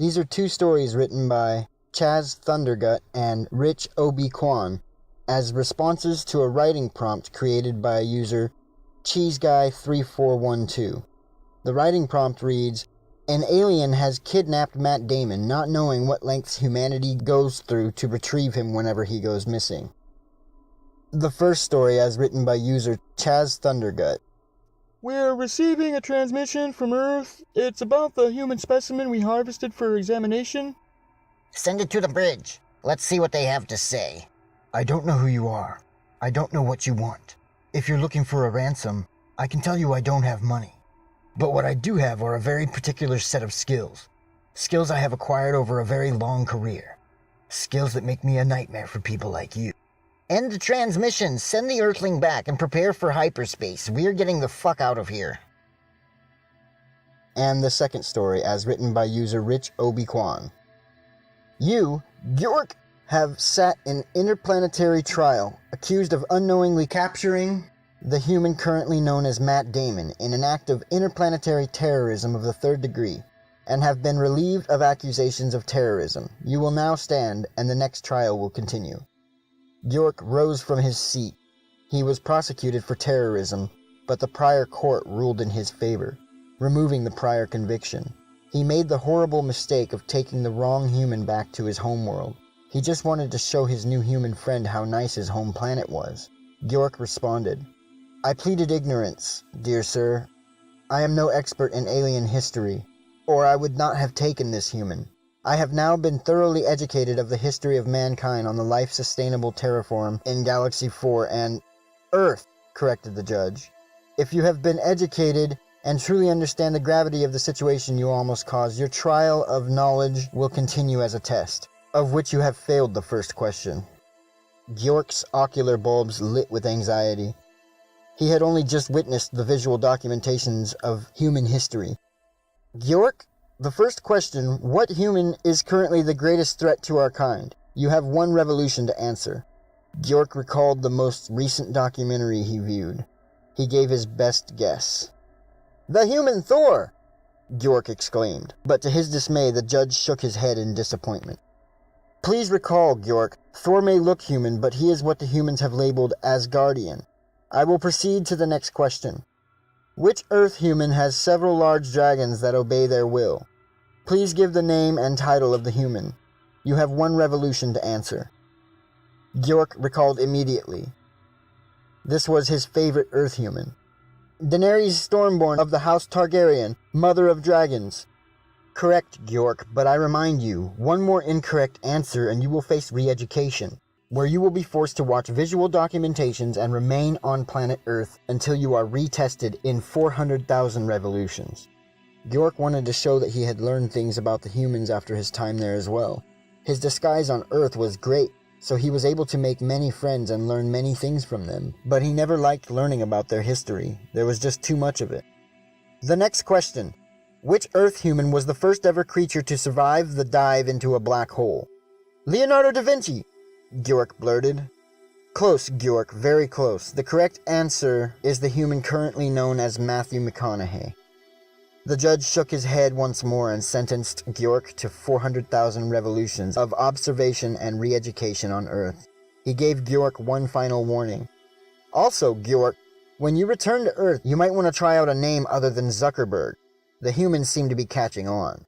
These are two stories written by chazthundergut and richobquan as responses to a writing prompt created by user cheeseguy3412. The writing prompt reads, "An alien has kidnapped Matt Damon, not knowing what lengths humanity goes through to retrieve him whenever he goes missing." The first story, as written by user chazthundergut. We're receiving a transmission from Earth. It's about the human specimen we harvested for examination. Send it to the bridge. Let's see what they have to say. I don't know who you are. I don't know what you want. If you're looking for a ransom, I can tell you I don't have money. But what I do have are a very particular set of skills. Skills I have acquired over a very long career. Skills that make me a nightmare for people like you. End the transmission. Send the Earthling back and prepare for hyperspace. We're getting the fuck out of here. And the second story, as written by user richobquan. You, Bjork, have sat in interplanetary trial, accused of unknowingly capturing the human currently known as Matt Damon in an act of interplanetary terrorism of the third degree, and have been relieved of accusations of terrorism. You will now stand, and the next trial will continue. Bjork rose from his seat. He was prosecuted for terrorism, but the prior court ruled in his favor, removing the prior conviction. He made the horrible mistake of taking the wrong human back to his homeworld. He just wanted to show his new human friend how nice his home planet was. Bjork responded, "I pleaded ignorance, dear sir. I am no expert in alien history, or I would not have taken this human. I have now been thoroughly educated of the history of mankind on the life-sustainable terraform in Galaxy 4 and Earth," corrected the judge. "If you have been educated and truly understand the gravity of the situation you almost caused, your trial of knowledge will continue as a test, of which you have failed the first question." Bjork's ocular bulbs lit with anxiety. He had only just witnessed the visual documentations of human history. "Bjork, the first question, what human is currently the greatest threat to our kind? You have one revolution to answer." Bjork recalled the most recent documentary he viewed. He gave his best guess. "The human Thor!" Bjork exclaimed, but to his dismay the judge shook his head in disappointment. "Please recall, Bjork, Thor may look human, but he is what the humans have labeled Asgardian. I will proceed to the next question. Which Earth human has several large dragons that obey their will? Please give the name and title of the human. You have one revolution to answer." Bjork recalled immediately. This was his favorite Earth human. "Daenerys Stormborn of the House Targaryen, Mother of Dragons." "Correct, Bjork, but I remind you, one more incorrect answer and you will face re-education, where you will be forced to watch visual documentations and remain on planet Earth until you are retested in 400,000 revolutions." Bjork wanted to show that he had learned things about the humans after his time there as well. His disguise on Earth was great, so he was able to make many friends and learn many things from them, but he never liked learning about their history. There was just too much of it. The next question. Which Earth human was the first ever creature to survive the dive into a black hole? "Leonardo da Vinci," Bjork blurted. "Close, Bjork, very close. The correct answer is the human currently known as Matthew McConaughey." The judge shook his head once more and sentenced Bjork to 400,000 revolutions of observation and re-education on Earth. He gave Bjork one final warning. "Also, Bjork, when you return to Earth, you might want to try out a name other than Zuckerberg. The humans seem to be catching on."